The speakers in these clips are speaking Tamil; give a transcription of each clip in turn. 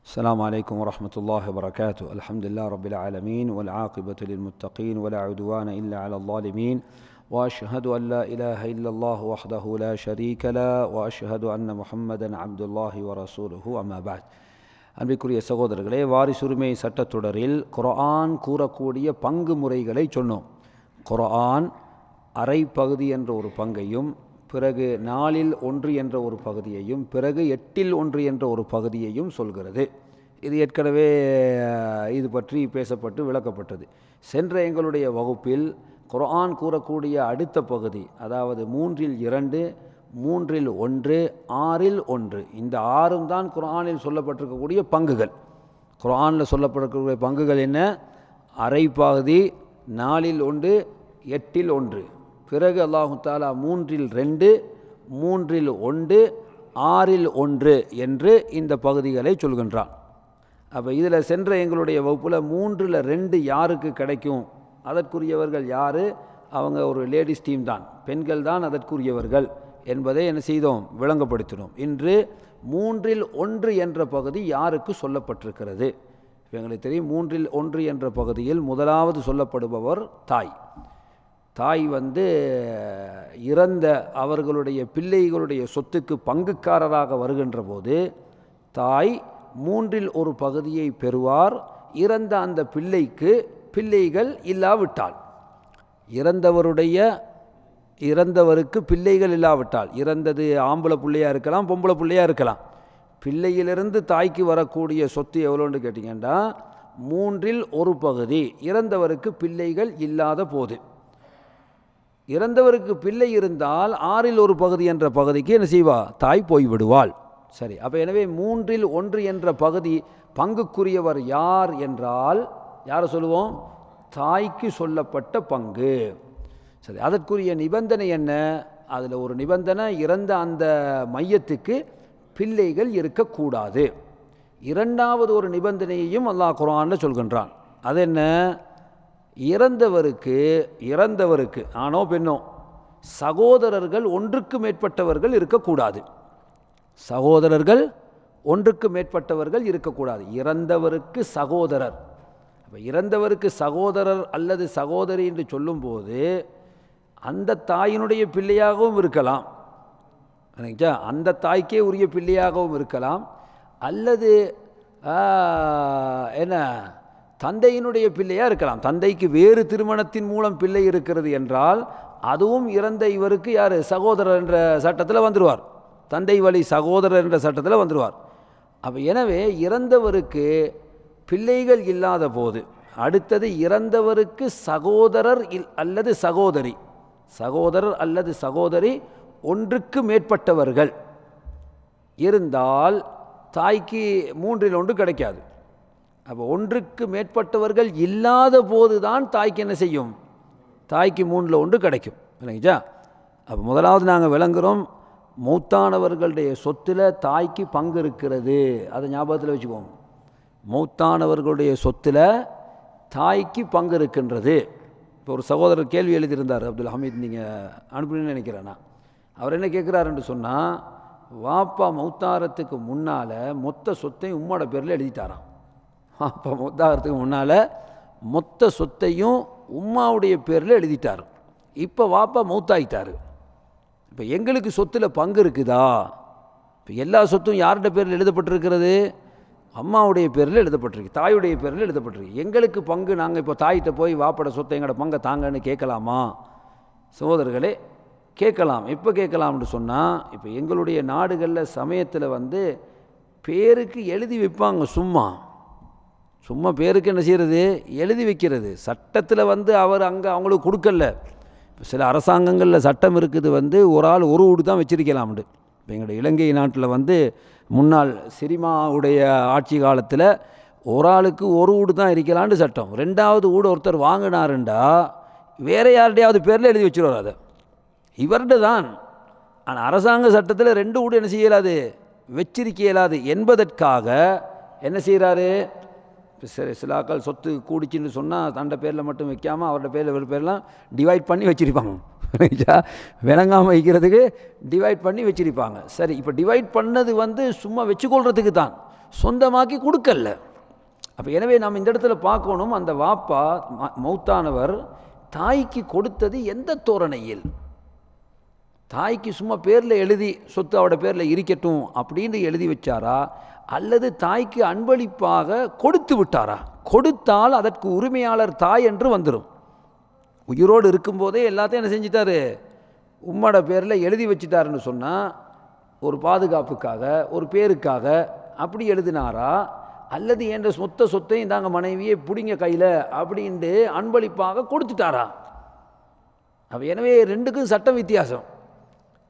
السلام عليكم ورحمة الله وبركاته. الحمد لله رب العالمين والعاقبة للمتقين ولا عدوان إلا على الظالمين وأشهد أن لا إله إلا الله وحده لا شريك له وأشهد أن محمدا عبد الله ورسوله أما بعد. அன்பிற்குரிய சகோதரர்களே, வாரிசுரிமை சட்டத்தொடரில் குர்ஆன் கூறக்கூடிய பங்கு முறைகளை சொன்னோம். குர்ஆன் அரை பகுதி என்ற ஒரு பங்கையும், பிறகு 4/1 என்ற ஒரு பகுதியையும், பிறகு 8/1 என்ற ஒரு பகுதியையும் சொல்கிறது. இது ஏற்கனவே இது பற்றி பேசப்பட்டு விளக்கப்பட்டது. சென்ற எங்களுடைய வகுப்பில் குர்ஆன் கூறக்கூடிய அடுத்த பகுதி, அதாவது 3/2, 3/1, 6/1, இந்த 6ம் தான் குர்ஆனில் சொல்லப்பட்டிருக்கக்கூடிய பங்குகள். குர்ஆனில் சொல்லப்பட்டிருக்கக்கூடிய பங்குகள் என்ன? அரை பகுதி, 4/1, 8/1. பிறகு அல்லாஹு தாலா 3/2, 3/1, 6/1 என்று இந்த பகுதிகளை சொல்கின்றான். அப்போ இதில் சென்ற எங்களுடைய வகுப்பில் 3/2 யாருக்கு கிடைக்கும், அதற்குரியவர்கள் யார்? அவங்க ஒரு லேடிஸ் டீம் தான், பெண்கள் தான் அதற்குரியவர்கள் என்பதை என்ன செய்தோம், விளங்கப்படுத்தினோம். இன்று 3/1 என்ற பகுதி யாருக்கு சொல்லப்பட்டிருக்கிறது? எங்களுக்கு தெரியும், 3/1 என்ற பகுதியில் முதலாவது சொல்லப்படுபவர் தாய். தாய் இறந்த அவர்களுடைய பிள்ளைகளுடைய சொத்துக்கு பங்குக்காரராக வருகின்ற போது தாய் 3/1 பகுதியை பெறுவார். இறந்த அந்த பிள்ளைக்கு பிள்ளைகள் இல்லாவிட்டால், இறந்தவருக்கு பிள்ளைகள் இல்லாவிட்டால், இறந்தது ஆம்பளை பிள்ளையாக இருக்கலாம், பொம்பளை பிள்ளையாக இருக்கலாம், பிள்ளையிலிருந்து தாய்க்கு வரக்கூடிய சொத்து எவ்வளோன்னு கேட்டிங்கன்னா 3/1 பகுதி. இறந்தவருக்கு பிள்ளைகள் இல்லாத போது, இறந்தவருக்கு பிள்ளை இருந்தால் 6/1 பகுதி என்ற பகுதிக்கு என்ன செய்வா, தாய் போய்விடுவாள். சரி, அப்போ எனவே 3/1 என்ற பகுதி பங்குக்குரியவர் யார் என்றால் யாரை சொல்லுவோம்? தாய்க்கு சொல்லப்பட்ட பங்கு. சரி, அதற்குரிய நிபந்தனை என்ன? அதில் ஒரு நிபந்தனை, இறந்த அந்த மையத்துக்கு பிள்ளைகள் இருக்கக்கூடாது. இரண்டாவது ஒரு நிபந்தனையையும் அல்லாஹ் குர்ஆனில் சொல்கின்றான். அது என்ன? இறந்தவருக்கு ஆணோ பெண்ணோ சகோதரர்கள் ஒன்றுக்கு மேற்பட்டவர்கள் இருக்கக்கூடாது. சகோதரர்கள் ஒன்றுக்கு மேற்பட்டவர்கள் இருக்கக்கூடாது. இறந்தவருக்கு சகோதரர். அப்போ இறந்தவருக்கு சகோதரர் அல்லது சகோதரி என்று சொல்லும்போது அந்த தாயினுடைய பிள்ளையாகவும் இருக்கலாம், அந்த தாய்க்கே உரிய பிள்ளையாகவும் இருக்கலாம், அல்லது என்ன தந்தையினுடைய பிள்ளையாக இருக்கலாம். தந்தைக்கு வேறு திருமணத்தின் மூலம் பிள்ளை இருக்கிறது என்றால் அதுவும் இறந்த இவருக்கு யார், சகோதரர் என்ற சட்டத்தில் வந்துடுவார், தந்தை வழி சகோதரர் என்ற சட்டத்தில் வந்துடுவார். அப்போ எனவே இறந்தவருக்கு பிள்ளைகள் இல்லாத போது, அடுத்தது இறந்தவருக்கு சகோதரர் அல்லது சகோதரி, சகோதரர் அல்லது சகோதரி ஒன்றுக்கு மேற்பட்டவர்கள் இருந்தால் தாய்க்கு 3/1 கிடைக்காது. அப்போ ஒன்றுக்கு மேற்பட்டவர்கள் இல்லாத போது தான் தாய்க்கு என்ன செய்யும், தாய்க்கு 3/1 கிடைக்கும். இல்லைங்களா? அப்போ முதலாவது நாங்கள் விளங்குகிறோம், மௌத்தானவர்களுடைய சொத்தில் தாய்க்கு பங்கு இருக்கிறது. அதை ஞாபகத்தில் வச்சுக்கோங்க. மௌத்தானவர்களுடைய சொத்தில் தாய்க்கு பங்கு இருக்கின்றது. இப்போ ஒரு சகோதரர் கேள்வி எழுதியிருந்தார், அப்துல் ஹமீத், நீங்கள் அனுப்புன்னு நினைக்கிறேன்னா. அவர் என்ன கேட்குறாருன்னு சொன்னால், வாப்பா மௌத்தாரத்துக்கு முன்னால் மொத்த சொத்தையும் உம்மோட பேரில் எழுதிட்டாராம். வாப்பா மௌத்தாரத்துக்கு முன்னால் மொத்த சொத்தையும் உம்மாவுடைய பேரில் எழுதிட்டார். இப்போ வாப்பா மௌத்தாயிட்டார். இப்போ எங்களுக்கு சொத்தில் பங்கு இருக்குதா? இப்போ எல்லா சொத்தும் யார்கிட்ட பேரில் எழுதப்பட்டிருக்கிறது? அம்மாவுடைய பேரில் எழுதப்பட்டிருக்கு, தாயுடைய பேரில் எழுதப்பட்டிருக்கு. எங்களுக்கு பங்கு, நாங்கள் இப்போ தாயிட்ட போய் வாப்பட சொத்தை எங்களோட பங்கை தாங்கன்னு கேட்கலாமா? சகோதரர்களே, கேட்கலாம். எப்போ கேட்கலாம்னு சொன்னால், இப்போ எங்களுடைய நாடுகளில் சமயத்தில் பேருக்கு எழுதி வைப்பாங்க. சும்மா பேருக்கு என்ன செய்கிறது, எழுதி வைக்கிறது. சட்டத்தில் அவர் அங்கே அவங்களுக்கு கொடுக்கல. சில அரசாங்கங்களில் சட்டம் இருக்குது, ஒரு ஆள் ஒரு வீடு தான் வச்சிருக்கலாம்னு. இப்போ எங்களுடைய இலங்கை நாட்டில் முன்னாள் சிரிமாவுடைய ஆட்சி காலத்தில் ஒரு ஆளுக்கு ஒரு வீடு தான் இருக்கலான்னு சட்டம். 2வது வீடு ஒருத்தர் வாங்கினாருண்டா வேறு யார்டையாவது பேரில் எழுதி வச்சுருவார். அதை இவர்கிட்ட தான். ஆனால் அரசாங்க சட்டத்தில் 2 வீடு என்ன செய்யலாது, வச்சிருக்க இயலாது என்பதற்காக என்ன செய்கிறாரு, சிலாக்கள் சொத்து கூடிச்சுன்னு சொன்னால் தண்ட பேரில் மட்டும் வைக்காமல் அவரோட பேரில் ஒரு பேர்லாம் டிவைட் பண்ணி வச்சுருப்பாங்க. விளங்காமல் வைக்கிறதுக்கு டிவைட் பண்ணி வச்சுருப்பாங்க. சரி, இப்போ டிவைட் பண்ணது சும்மா வச்சுக்கொள்கிறதுக்கு தான். சொந்தமாக்கி கொடுக்கல. அப்போ எனவே நாம் இந்த இடத்துல பார்க்கணும், அந்த வாப்பா மௌத்தானவர் தாய்க்கு கொடுத்தது எந்த தோரணையில்? தாய்க்கு சும்மா பேரில் எழுதி சொத்து அவட பேரில் இருக்கட்டும் அப்படின்னு எழுதி வச்சாரா, அல்லது தாய்க்கு அன்பளிப்பாக கொடுத்து விட்டாரா? கொடுத்தால் அதற்கு உரிமையாளர் தாய் என்று வந்துடும். உயிரோடு இருக்கும்போதே எல்லாத்தையும் என்ன செஞ்சிட்டாரு, உம்மோட பேரில் எழுதி வச்சிட்டாருன்னு சொன்னால் ஒரு பாதுகாப்புக்காக ஒரு பேருக்காக அப்படி எழுதினாரா, அல்லது என்ற சொத்தையும் தாங்க மனைவியே பிடிங்க கையில் அப்படின்ட்டு அன்பளிப்பாக கொடுத்துட்டாரா? அப்போ எனவே ரெண்டுக்கும் சட்ட வித்தியாசம்.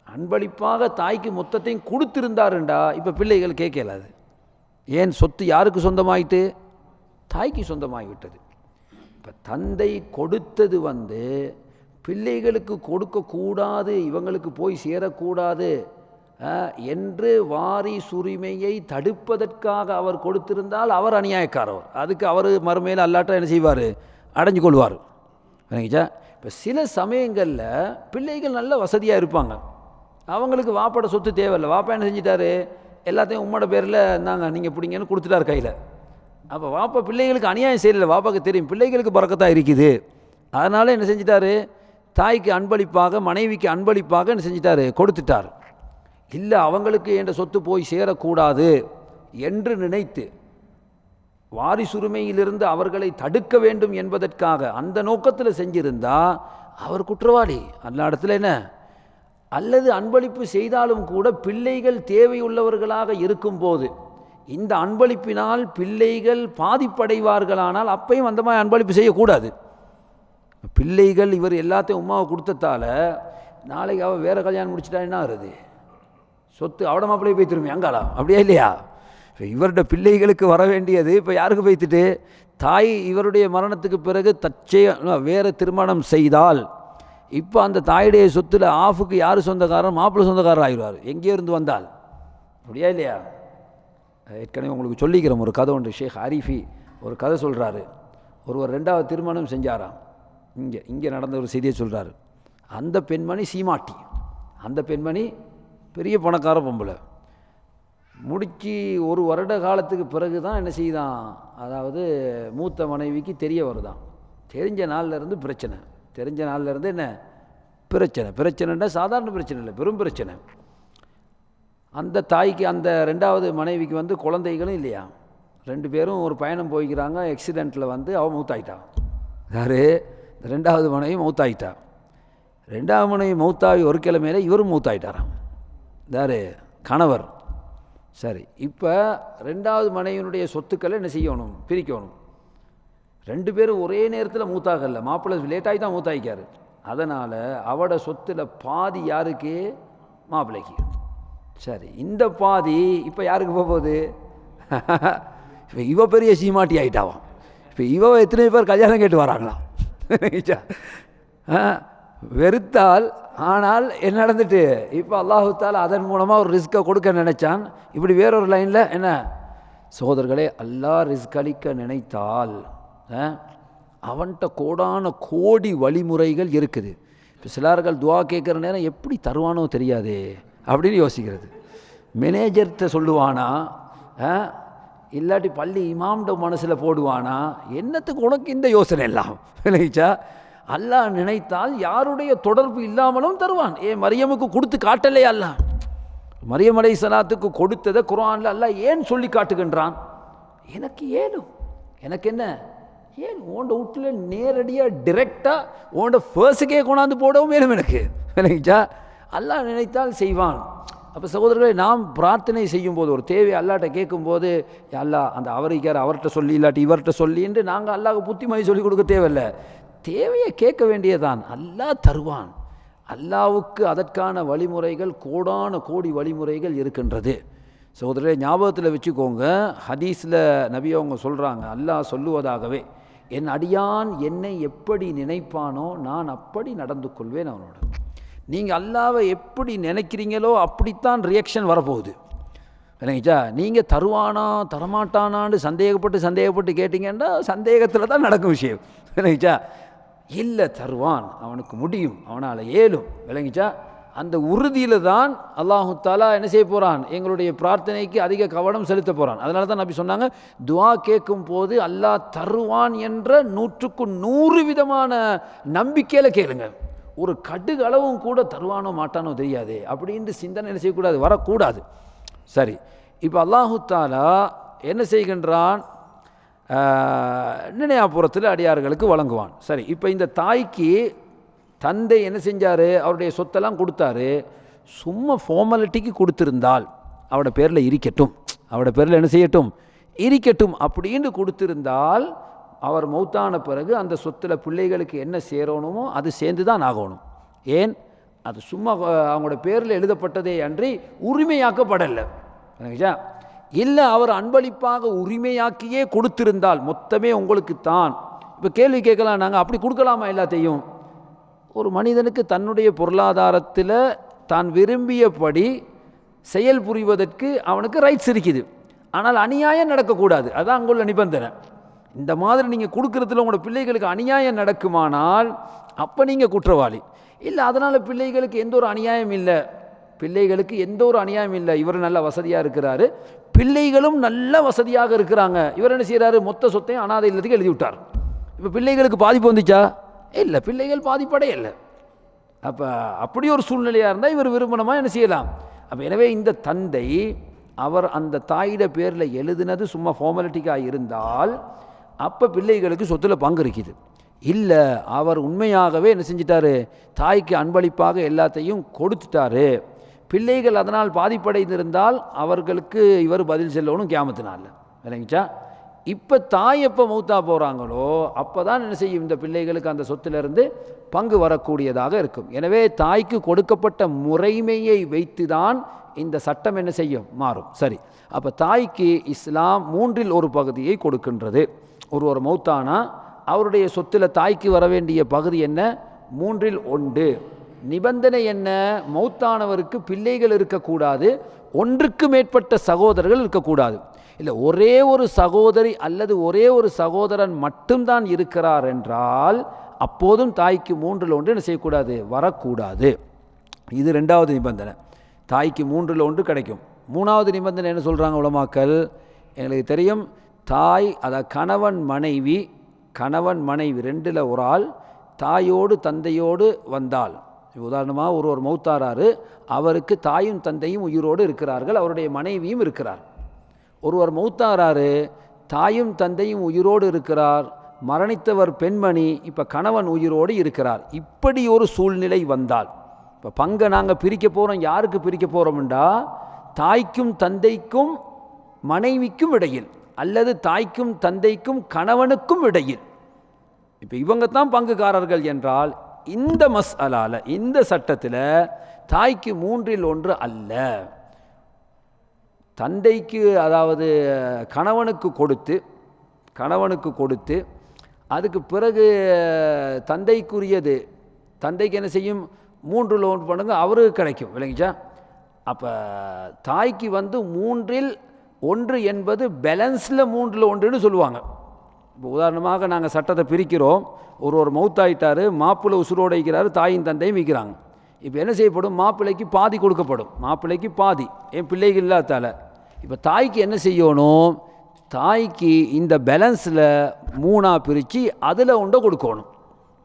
அன்பளிப்பாக தாய்க்கு மொத்தத்தையும் கொடுத்திருந்தாருண்டா இப்போ பிள்ளைகள் கேட்கலாது. ஏன் சொத்து யாருக்கு சொந்தமாயிட்டு? தாய்க்கு சொந்தமாகிவிட்டது. இப்போ தந்தை கொடுத்தது பிள்ளைகளுக்கு கொடுக்கக்கூடாது, இவங்களுக்கு போய் சேரக்கூடாது என்று வாரிசுரிமையை தடுப்பதற்காக அவர் கொடுத்திருந்தால் அவர் அநியாயக்காரவர். அதுக்கு அவர் மறுமையில் அல்லாட்ட என்ன செய்வார், அடைஞ்சு கொள்வார். சரிங்களா? இப்போ சில சமயங்களில் பிள்ளைகள் நல்ல வசதியாக இருப்பாங்க, அவங்களுக்கு வாப்பாட சொத்து தேவையில்லை. வாப்பா என்ன செஞ்சிட்டாரு, எல்லாத்தையும் உம்மோட பேரில் இருந்தாங்க நீங்கள் பிடிங்கன்னு கொடுத்துட்டார் கையில். அப்போ வாப்பா பிள்ளைகளுக்கு அநியாயம் செய்யலை, வாப்பாவுக்கு தெரியும் பிள்ளைகளுக்கு பறக்கத்தான் இருக்குது. அதனால் என்ன செஞ்சிட்டாரு, தாய்க்கு அன்பளிப்பாக மனைவிக்கு அன்பளிப்பாக என்ன செஞ்சிட்டாரு, கொடுத்துட்டார். இல்லை அவங்களுக்கு என்ற சொத்து போய் சேரக்கூடாது என்று நினைத்து வாரிசுரிமையிலிருந்து அவர்களை தடுக்க வேண்டும் என்பதற்காக அந்த நோக்கத்தில் செஞ்சிருந்தா அவர் குற்றவாளி. அந்த இடத்துல என்ன, அல்லது அன்பளிப்பு செய்தாலும் கூட பிள்ளைகள் தேவையுள்ளவர்களாக இருக்கும்போது இந்த அன்பளிப்பினால் பிள்ளைகள் பாதிப்படைவார்களானால் அப்பையும் அந்த மாதிரி அன்பளிப்பு செய்யக்கூடாது. பிள்ளைகள் இவர் எல்லாத்தையும் உமாவை கொடுத்ததால நாளைக்கு அவள் வேறு கல்யாணம் முடிச்சிட்டா என்ன ஆகுது, சொத்து அவட மாப்பிள்ளையை போய் திரும்பி அங்காளா, அப்படியா இல்லையா? இப்போ இவருடைய பிள்ளைகளுக்கு வர வேண்டியது இப்போ யாருக்கு போய்த்துட்டு, தாய் இவருடைய மரணத்துக்கு பிறகு வேறு திருமணம் செய்தால் இப்போ அந்த தாயுடைய சொத்தில் ஆஃபுக்கு யார் சொந்தக்காரர், மாப்பிள்ளை சொந்தக்காரர் ஆகிடுவார் எங்கேயோ இருந்து வந்தால், அப்படியா இல்லையா? ஏற்கனவே உங்களுக்கு சொல்லிக்கிறோம் ஒரு கதை ஒன்று. ஷேக் ஆரிஃபி ஒரு கதை சொல்கிறாரு. ஒருவர் 2வது திருமணம் செஞ்சாராம். இங்கே நடந்த ஒரு செய்தியை சொல்கிறாரு. அந்த பெண்மணி சீமாட்டி, அந்த பெண்மணி பெரிய பணக்கார பொம்பளை. முடிச்சு ஒரு வருட காலத்துக்கு பிறகு தான் என்ன செய்தான், அதாவது மூத்த மனைவிக்கு தெரிய வருதான். தெரிஞ்ச நாள்லேருந்து பிரச்சனை, தெரிஞ்ச நாள்லேருந்து என்ன பிரச்சனைன்னா சாதாரண பிரச்சனை இல்லை, பெரும் பிரச்சனை. அந்த தாய்க்கு அந்த 2வது மனைவிக்கு குழந்தைகளும் இல்லையா, 2 பேரும் ஒரு பயணம் போய்க்கிறாங்க. ஆக்சிடெண்ட்டில் அவள் மௌத்தாயிட்டான். யார், 2வது மனைவி மௌத்தாயிட்டா. 2வது மனைவி மௌத்தாகி ஒரு கிழமையில இவரும் மௌத்தாயிட்டாராம். யார், கணவர். சரி, இப்போ 2வது மனைவியினுடைய சொத்துக்களை என்ன செய்யணும், பிரிக்கணும். 2 பேரும் ஒரே நேரத்தில் மூத்தாகல, மாப்பிள்ளை லேட்டாகி தான் மூத்தாயிக்காரு. அதனால் அவட சொத்தில் பாதி யாருக்கு, மாப்பிள்ளைக்கு. சரி, இந்த பாதி இப்போ யாருக்கு போகுது, இப்போ இவ பெரிய சீமாட்டி ஆகிட்டாவான். இப்போ இவ எத்தனை பேர் கல்யாணம் கேட்டு வராங்களாம். வெறுத்தால். ஆனால் என்ன நடந்துட்டு, இப்போ அல்லாஹு தஆலா அதன் மூலமாக ஒரு ரிஸ்க்கை கொடுக்க நினைச்சான். இப்படி வேறொரு லைனில் என்ன சகோதரர்களே, அல்லாஹ் ரிஸ்க் அளிக்க நினைத்தால் அவன்கிட்ட கோடான கோடி வழிமுறைகள் இருக்குது. இப்போ சிலர்கள் துவா கேட்குற நேரம் எப்படி தருவானோ தெரியாதே அப்படின்னு யோசிக்கிறது. மேனேஜர்கிட்ட சொல்லுவானா, இல்லாட்டி பள்ளி இமாம்ட மனசில் போடுவானா, என்னத்துக்கு உனக்கு இந்த யோசனை எல்லாம் விளைச்சா? அல்லாஹ் நினைத்தால் யாருடைய தொடர்பு இல்லாமலும் தருவான். மரியமுக்கு கொடுத்து காட்டலே அல்லாஹ். மரியம் அலைஹிஸ்ஸலாத்துக்கு கொடுத்ததை குர்ஆனில் அல்லாஹ் ஏன் சொல்லி காட்டுகின்றான்? எனக்கு ஏனும், எனக்கு என்ன ஏன் உண்ட வீட்டில் நேரடியாக டிரெக்டாக உண்ட ஃபர்ஸ்டுக்கே கொண்டாந்து போடவும் வேணும் எனக்கு விளைச்சா? அல்லாஹ் நினைத்தால் செய்வான். அப்போ சகோதரர்களை, நாம் பிரார்த்தனை செய்யும்போது ஒரு தேவை அல்லாட்ட கேட்கும்போது, அல்லாஹ் அந்த அவரைக்கார் அவர்கிட்ட சொல்லி இல்லாட்டி இவர்கிட்ட சொல்லின்னு நாங்கள் அல்லாஹ்க்கு புத்திமதி சொல்லிக் கொடுக்க தேவையில்லை. தேவையை கேட்க வேண்டியதான், அல்லாஹ் தருவான். அல்லாஹ்வுக்கு அதற்கான வழிமுறைகள் கோடான கோடி வழிமுறைகள் இருக்கின்றது. சகோதரரை ஞாபகத்தில் வச்சுக்கோங்க. ஹதீஸில் நபி அவங்க சொல்கிறாங்க, அல்லாஹ் சொல்லுவதாகவே, என் அடியான் என்னை எப்படி நினைப்பானோ நான் அப்படி நடந்து கொள்வேன் அவனோட. நீங்கள் அல்லாவை எப்படி நினைக்கிறீங்களோ அப்படித்தான் ரியாக்ஷன் வரப்போகுது. இல்லைங்கச்சா? நீங்கள் தருவானா தரமாட்டானான்னு சந்தேகப்பட்டு கேட்டிங்கன்னா சந்தேகத்தில் தான் நடக்கும் விஷயம். இல்லைங்கச்சா? இல்லை, தருவான், அவனுக்கு முடியும், அவனால் ஏலும். விளங்கிச்சா? அந்த உறுதியில் தான் அல்லாஹு தாலா என்ன செய்ய போகிறான், எங்களுடைய பிரார்த்தனைக்கு அதிக கவனம் செலுத்த போகிறான். அதனால தான் நபி சொன்னாங்க, துஆ கேட்கும் போது அல்லாஹ் தருவான் என்ற 100% விதமான நம்பிக்கையில் கேளுங்க. ஒரு கடுகு அளவும் கூட தருவானோ மாட்டானோ தெரியாது அப்படின்னு சிந்தனை என்ன செய்யக்கூடாது, வரக்கூடாது. சரி, இப்போ அல்லாஹு தாலா என்ன செய்கின்றான், நினையாபுரத்தில் அடியார்களுக்கு வழங்குவான். சரி, இப்போ இந்த தாய்க்கு தந்தை என்ன செஞ்சார், அவருடைய சொத்தெல்லாம் கொடுத்தாரு. சும்மா ஃபார்மாலிட்டிக்கு கொடுத்திருந்தால் அவட பேரில் இருக்கட்டும், அவட பேரில் என்ன செய்யட்டும், இருக்கட்டும் அப்படின்னு கொடுத்திருந்தால் அவர் மௌத்தான பிறகு அந்த சொத்தில் பிள்ளைகளுக்கு என்ன சேரணுமோ அது சேர்ந்து தான் ஆகணும். ஏன், அது சும்மா அவங்களோட பேரில் எழுதப்பட்டதே அன்றி உரிமையாக்கப்படலை. இல்லை அவர் அன்பளிப்பாக உரிமையாக்கியே கொடுத்திருந்தால் மொத்தமே உங்களுக்கு தான். இப்போ கேள்வி கேட்கலாம், நாங்கள் அப்படி கொடுக்கலாமா எல்லாத்தையும்? ஒரு மனிதனுக்கு தன்னுடைய பொருளாதாரத்தில் தான் விரும்பியபடி செயல் புரிவதற்கு அவனுக்கு ரைட்ஸ் இருக்குது. ஆனால் அநியாயம் நடக்கக்கூடாது, அதுதான் அங்குள்ள நிபந்தனை. இந்த மாதிரி நீங்கள் கொடுக்குறதுல உங்களோட பிள்ளைகளுக்கு அநியாயம் நடக்குமானால் அப்போ நீங்கள் குற்றவாளி. இல்லை, அதனால் பிள்ளைகளுக்கு எந்த ஒரு அநியாயம் இல்லை, பிள்ளைகளுக்கு எந்த ஒரு அநியாயம் இல்லை, இவர் நல்ல வசதியாக இருக்கிறாரு, பிள்ளைகளும் நல்ல வசதியாக இருக்கிறாங்க, இவர் என்ன செய்கிறாரு, மொத்த சொத்தையும் அனாதை இல்லத்துக்கு எழுதி விட்டார். இப்போ பிள்ளைகளுக்கு பாதிப்பு வந்துச்சா? இல்லை, பிள்ளைகள் பாதிப்படே இல்லை. அப்போ அப்படி ஒரு சூழ்நிலையாக இருந்தால் இவர் விரும்பணுமா என்ன செய்யலாம். அப்போ எனவே இந்த தந்தை அவர் அந்த தாயிட பேரில் எழுதினது சும்மா ஃபார்மாலிட்டிக்காக இருந்தால் அப்போ பிள்ளைகளுக்கு சொத்தில் பங்கு இருக்குது. இல்லை, அவர் உண்மையாகவே என்ன செஞ்சிட்டாரு, தாய்க்கு அன்பளிப்பாக எல்லாத்தையும் கொடுத்துட்டாரு, பிள்ளைகள் அதனால் பாதிப்படைந்திருந்தால் அவர்களுக்கு இவர் பதில் சொல்லணும் கியாமத்தினால. விளங்கிச்சா? இப்போ தாய் எப்போ மௌத்தா போகிறாங்களோ அப்போ தான் என்ன செய்யும், இந்த பிள்ளைகளுக்கு அந்த சொத்திலிருந்து பங்கு வரக்கூடியதாக இருக்கும். எனவே தாய்க்கு கொடுக்கப்பட்ட முறைமையை வைத்து தான் இந்த சட்டம் என்ன செய்யும், மாறும். சரி, அப்போ தாய்க்கு இஸ்லாம் 1/3 பகுதியை கொடுக்கின்றது. ஒரு மௌத்தானா அவருடைய சொத்தில் தாய்க்கு வர வேண்டிய பகுதி என்ன, 1/3. நிபந்தனை என்ன, மௌத்தானவருக்கு பிள்ளைகள் இருக்கக்கூடாது, ஒன்றுக்கு மேற்பட்ட சகோதரர்கள் இருக்கக்கூடாது. இல்லை, ஒரே ஒரு சகோதரி அல்லது ஒரே ஒரு சகோதரன் மட்டும்தான் இருக்கிறார் என்றால் அப்போதும் தாய்க்கு 1/3 என்ன செய்யக்கூடாது, வரக்கூடாது. இது 2வது நிபந்தனை. தாய்க்கு 1/3 கிடைக்கும். 3வது நிபந்தனை என்ன சொல்கிறாங்க உலமாக்கள், எங்களுக்கு தெரியும், தாய் அதாவது கணவன் மனைவி 2ல் ஒரு ஆள் தாயோடு தந்தையோடு வந்தால், உதாரணமாக ஒரு மௌத்தாராரு, அவருக்கு தாயும் தந்தையும் உயிரோடு இருக்கிறார்கள், அவருடைய மனைவியும் இருக்கிறார். ஒருவர் மௌத்தாராரு, தாயும் தந்தையும் உயிரோடு இருக்கிறார், மரணித்தவர் பெண்மணி, இப்போ கணவன் உயிரோடு இருக்கிறார். இப்படி ஒரு சூழ்நிலை வந்தால் இப்போ பங்கை நாங்கள் பிரிக்க போகிறோம். யாருக்கு பிரிக்க போகிறோம்டா, தாய்க்கும் தந்தைக்கும் மனைவிக்கும் இடையில் அல்லது தாய்க்கும் தந்தைக்கும் கணவனுக்கும் இடையில். இப்போ இவங்க தான் பங்குக்காரர்கள் என்றால் இந்த மஸ்அலால இந்த சட்டத்தில் தாய்க்கு 1/3 அல்ல, தந்தைக்கு அதாவது கணவனுக்கு கொடுத்து அதுக்கு பிறகு தந்தைக்குரியது தந்தைக்கு என்ன செய்யும், 3/1 பண்ணுங்க அவருக்கு கிடைக்கும். விளங்கிச்சா? அப்போ தாய்க்கு 3/1 என்பது பேலன்ஸில் 3/1ன்னு சொல்லுவாங்க. இப்போ உதாரணமாக நாங்கள் சட்டத்தை பிரிக்கிறோம், ஒரு மௌத்தாயிட்டார், மாப்பிள்ளை உசுரோடு வைக்கிறாரு, தாயும் தந்தையும் வைக்கிறாங்க. இப்போ என்ன செய்யப்படும், மாப்பிள்ளைக்கு பாதி கொடுக்கப்படும், மாப்பிள்ளைக்கு பாதி, என் பிள்ளைகள் இல்லாதால. இப்போ தாய்க்கு என்ன செய்யணும், தாய்க்கு இந்த பேலன்ஸில் 3ஆக பிரித்து அதில் ஒன்றை கொடுக்கணும்.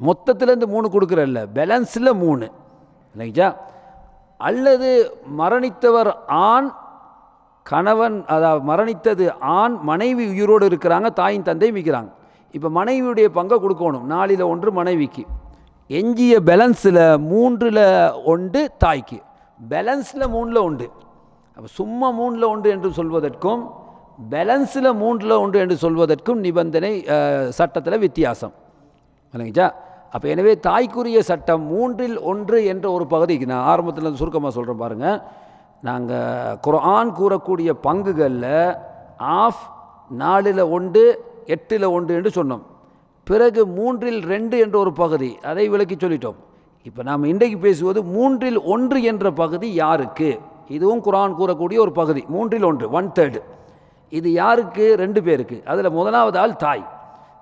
மொத்தத்துலேருந்து 3 கொடுக்குறல்ல, பேலன்ஸில் 3. இல்லைங்களா? அல்லது மரணித்தவர் ஆண், கணவன் அதாவது மரணித்தது ஆண், மனைவி உயிரோடு இருக்கிறாங்க, தாயின் தந்தையும் விற்கிறாங்க. இப்போ மனைவியுடைய பங்கை கொடுக்கணும், 4/1 மனைவிக்கு, எஞ்சிய பேலன்ஸில் 3/1 தாய்க்கு, பேலன்ஸில் 3/1. அப்போ சும்மா 3/1 என்று சொல்வதற்கும் பேலன்ஸில் 3/1 என்று சொல்வதற்கும் நிபந்தனை சட்டத்தில் வித்தியாசம். இல்லைங்களா? அப்போ எனவே தாய்க்குரிய சட்டம் 3/1 என்ற ஒரு பகுதிக்கு, நான் ஆரம்பத்தில் சுருக்கமாக சொல்கிறேன் பாருங்கள், நாங்கள் குர்ஆன் கூறக்கூடிய பங்குகளில் ஆஃப் 4/1 8/1 என்று சொன்னோம். பிறகு 3/2 என்ற ஒரு பகுதி, அதை விளக்கி சொல்லிட்டோம். இப்போ நாம் இன்றைக்கு பேசுவது 3/1 என்ற பகுதி யாருக்கு, இதுவும் குர்ஆன் கூறக்கூடிய ஒரு பகுதி. 3/1 1/3 இது யாருக்கு, 2 பேருக்கு. அதில் முதலாவது ஆள் தாய்,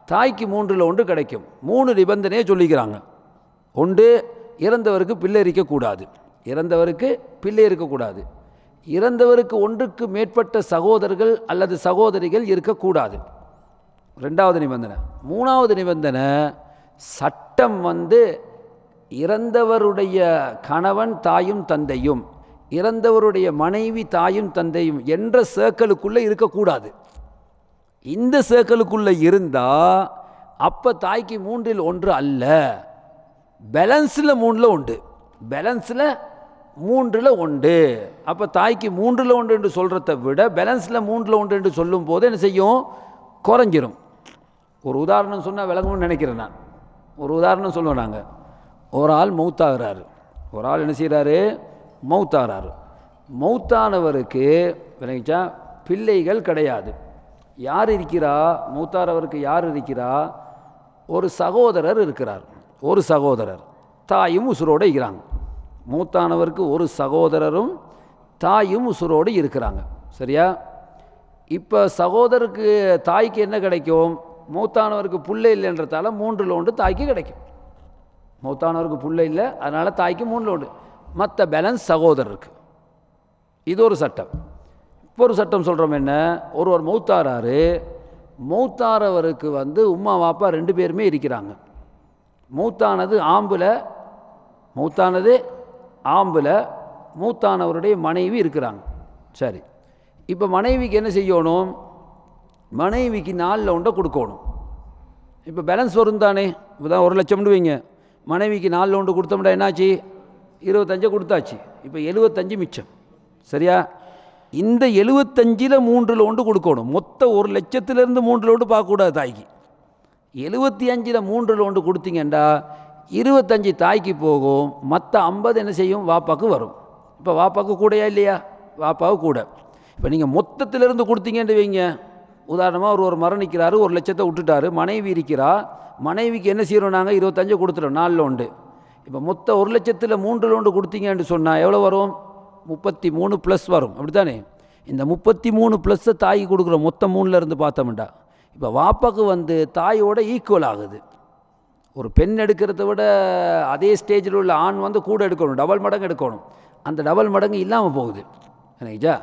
தாய்க்கு 3/1 கிடைக்கும். 3 நிபந்தனையை சொல்லிக்கிறாங்க. ஒன்று, இறந்தவருக்கு பிள்ளை இருக்கக்கூடாது. இறந்தவருக்கு பிள்ளை இருக்கக்கூடாது. இறந்தவருக்கு ஒன்றுக்கு மேற்பட்ட சகோதரர்கள் அல்லது சகோதரிகள் இருக்கக்கூடாது. 2வது நிபந்தனை. 3வது நிபந்தனை, சட்டம் இறந்தவருடைய கணவன் தாயும் தந்தையும், இறந்தவருடைய மனைவி தாயும் தந்தையும் என்ற சர்க்கிளுக்குள்ளே இருக்கக்கூடாது. இந்த சர்க்கிளுக்குள்ளே இருந்தால் அப்போ தாய்க்கு 3ல் 1 அல்ல, பேலன்ஸில் 3ல் 1, பேலன்ஸில் 3ல் 1. அப்போ தாய்க்கு 3ல் 1 என்று சொல்கிறத விட பேலன்ஸில் 3ல் 1 என்று சொல்லும் போது என்ன செய்யும், குறைஞ்சிரும். ஒரு உதாரணம் சொன்னால் விளங்கும்னு நினைக்கிறேன் நான். ஒரு உதாரணம் சொல்லுவோம் நாங்கள். ஒரு ஆள் மௌத்தாகிறாரு, ஒரு ஆள் என்ன செய்கிறாரு, மௌத்தாகிறாரு. மௌத்தானவருக்கு விளங்கிச்சா பிள்ளைகள் கிடையாது. யார் இருக்கிறா, மௌத்தானவருக்கு யார் இருக்கிறா, ஒரு சகோதரர் இருக்கிறார். ஒரு சகோதரர், தாயும் உசுரோடு இருக்கிறாங்க. மூத்தானவருக்கு ஒரு சகோதரரும் தாயும் உசுரோடு இருக்கிறாங்க. சரியா? இப்போ சகோதரருக்கு தாய்க்கு என்ன கிடைக்கும், மூத்தானவருக்கு புள்ளை இல்லைன்றதால 3ல் 1 தாய்க்கு கிடைக்கும். மூத்தானவருக்கு புள்ளை இல்லை, அதனால் தாய்க்கு 3ல் 1, மற்ற பேலன்ஸ் சகோதரருக்கு. இது ஒரு சட்டம். இப்போ ஒரு சட்டம் சொல்கிறோம் என்ன, ஒருவர் மௌத்தாராரு, மௌத்தாரவருக்கு உம்மா வாப்பா 2 பேருமே இருக்கிறாங்க. மூத்தானது ஆம்புல, மூத்தானவருடைய மனைவி இருக்கிறாங்க. சரி, இப்போ மனைவிக்கு என்ன செய்யணும், மனைவிக்கு 4ல் 1 கொடுக்கணும். இப்போ பேலன்ஸ் வரும் தானே. இப்போ தான் 1 லட்சம்னு வைங்க, மனைவிக்கு 4ல் 1 கொடுத்தோம்னா என்னாச்சு, 25 கொடுத்தாச்சு. இப்போ 75 மிச்சம். சரியா? இந்த 75ல் 3ல் 1 கொடுக்கணும். மொத்த 1 லட்சத்திலிருந்து 3ல் 1 பார்க்கக்கூடாது தாய்க்கு. 75ல் 3ல் 1 கொடுத்தீங்கண்டா 25 தாய்க்கு போகும், மற்ற 50 என்ன செய்யும், வாப்பாவுக்கு வரும். இப்போ வாப்பாவுக்கு கூடையா இல்லையா, வாப்பாவுக்கு கூட. இப்போ நீங்கள் மொத்தத்திலிருந்து கொடுத்தீங்கன்னு வைங்க, உதாரணமாக ஒரு மரணிக்கிறாரு, 1 லட்சத்தை விட்டுட்டாரு, மனைவி இருக்கிறா, மனைவிக்கு என்ன செய்கிறோம் நாங்கள், 25 கொடுத்துறோம், 4ல் 1. இப்போ மொத்த 1 லட்சத்தில் 3ல் 1 கொடுத்தீங்கன்னு சொன்னால் எவ்வளோ வரும், 33 ப்ளஸ் வரும். அப்படி தானே? இந்த 33 ப்ளஸ்ஸை தாய்க்கு கொடுக்குறோம், மொத்தம் 3ல் இருந்து பார்த்தோம்டா. இப்போ வாப்பாவுக்கு தாயோட ஈக்குவல் ஆகுது. ஒரு பெண் எடுக்கிறத விட அதே ஸ்டேஜில் உள்ள ஆண் கூட எடுக்கணும், டபுள் மடங்கு எடுக்கணும். அந்த டபுள் மடங்கு இல்லாமல் போகுது. எனக்குச்சா?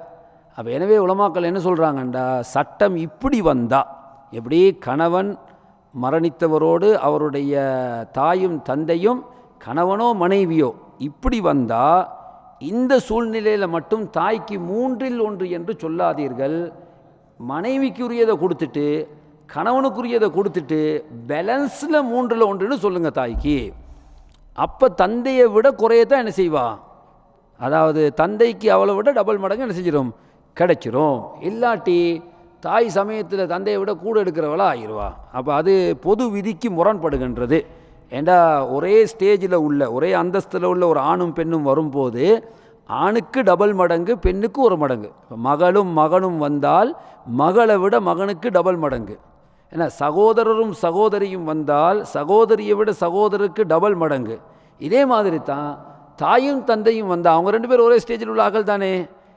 அப்போ எனவே உலமாக்கள் என்ன சொல்கிறாங்கண்டா, சட்டம் இப்படி வந்தால், எப்படி கணவன் மரணித்தவரோடு அவருடைய தாயும் தந்தையும், கணவனோ மனைவியோ இப்படி வந்தால், இந்த சூழ்நிலையில் மட்டும் தாய்க்கு 3ல் 1 என்று சொல்லாதீர்கள். மனைவிக்குரியதை கொடுத்துட்டு கணவனுக்குரியதை கொடுத்துட்டு பேலன்ஸில் 3ல் 1ன்னு சொல்லுங்கள் தாய்க்கு. அப்போ தந்தையை விட குறையத்தான் என்ன செய்வா, அதாவது தந்தைக்கு அவளை விட டபுள் மடங்கு என்ன செஞ்சிடும், கிடைச்சிரும். இல்லாட்டி தாய் சமயத்தில் தந்தையை விட கூட எடுக்கிறவளா ஆயிடுவா. அப்போ அது பொது விதிக்கு முரண்படுகின்றது. ஏண்டா ஒரே ஸ்டேஜில் உள்ள, ஒரே அந்தஸ்தில் உள்ள ஒரு ஆணும் பெண்ணும் வரும்போது ஆணுக்கு டபுள் மடங்கு, பெண்ணுக்கு 1 மடங்கு. இப்போ மகளும் மகனும் வந்தால் மகளை விட மகனுக்கு டபுள் மடங்கு. ஏன்னா சகோதரரும் சகோதரியும் வந்தால் சகோதரியை விட சகோதரருக்கு டபுள் மடங்கு. இதே மாதிரி தான் தாயும் தந்தையும் வந்தால் அவங்க 2 பேரும் ஒரே ஸ்டேஜில் உள்ள ஆக்கள் தானே.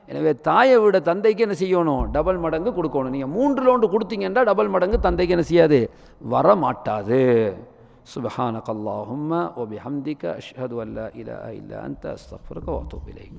எனவே தாயை விட தந்தைக்கு என்ன செய்யணும், டபுள் மடங்கு கொடுக்கணும். நீங்கள் 3ல் 1 கொடுத்தீங்கன்னா டபுள் மடங்கு தந்தைக்கு என்ன செய்யாது, வர மாட்டாது. சுப்ஹானக அல்லாஹும்ம வ பிஹம்திக அஷ்ஹது அல்லா இலாஹ இல்லா அன்த அஸ்தக்ஃபிருக வ அத்தூபு இலைக்.